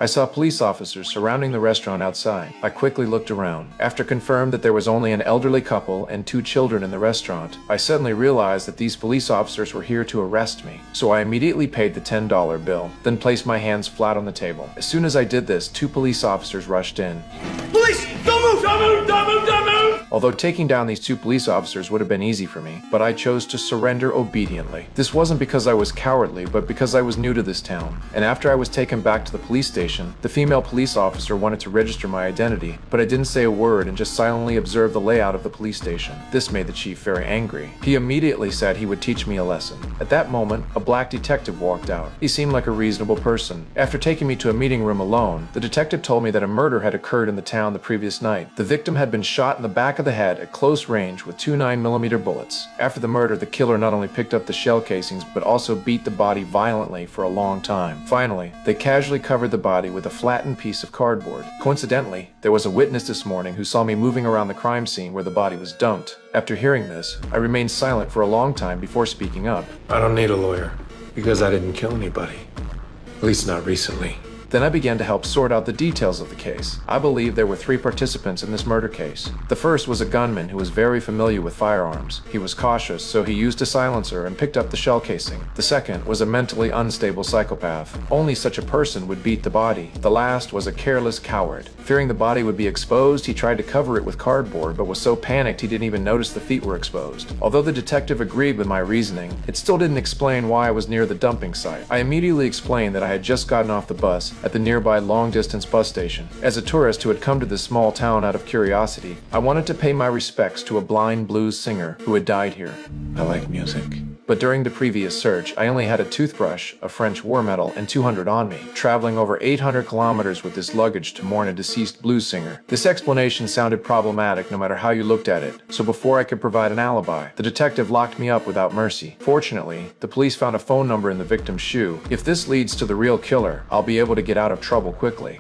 I saw police officers surrounding the restaurant outside. I quickly looked around. After confirmed that there was only an elderly couple and 2 children in the restaurant, I suddenly realized that these police officers were here to arrest me. So I immediately paid the $10 bill, then placed my hands flat on the table. As soon as I did this, 2 police officers rushed in. Police! Don't move! Don't move! Don't move! Don't move! Although taking down these 2 police officers would have been easy for me, but I chose to surrender obediently. This wasn't because I was cowardly, but because I was new to this town. And after I was taken back to the police station, the female police officer wanted to register my identity, but I didn't say a word and just silently observed the layout of the police station. This made the chief very angry. He immediately said he would teach me a lesson. At that moment, a black detective walked out. He seemed like a reasonable person. After taking me to a meeting room alone, the detective told me that a murder had occurred in the town the previous night. The victim had been shot in the back of the head at close range with 2 9mm bullets. After the murder, the killer not only picked up the shell casings, but also beat the body violently for a long time. Finally, they casually covered the body with a flattened piece of cardboard. Coincidentally, there was a witness this morning who saw me moving around the crime scene where the body was dumped. After hearing this, I remained silent for a long time before speaking up. I don't need a lawyer, because I didn't kill anybody. At least not recently. Then I began to help sort out the details of the case. I believe there were 3 participants in this murder case. The first was a gunman who was very familiar with firearms. He was cautious, so he used a silencer and picked up the shell casing. The second was a mentally unstable psychopath. Only such a person would beat the body. The last was a careless coward. Fearing the body would be exposed, he tried to cover it with cardboard, but was so panicked he didn't even notice the feet were exposed. Although the detective agreed with my reasoning, it still didn't explain why I was near the dumping site. I immediately explained that I had just gotten off the bus at the nearby long-distance bus station. As a tourist who had come to this small town out of curiosity, I wanted to pay my respects to a blind blues singer who had died here. I like music. But during the previous search, I only had a toothbrush, a French war medal, and 200 on me, traveling over 800 kilometers with this luggage to mourn a deceased blues singer. This explanation sounded problematic no matter how you looked at it, so before I could provide an alibi, the detective locked me up without mercy. Fortunately, the police found a phone number in the victim's shoe. If this leads to the real killer, I'll be able to get out of trouble quickly.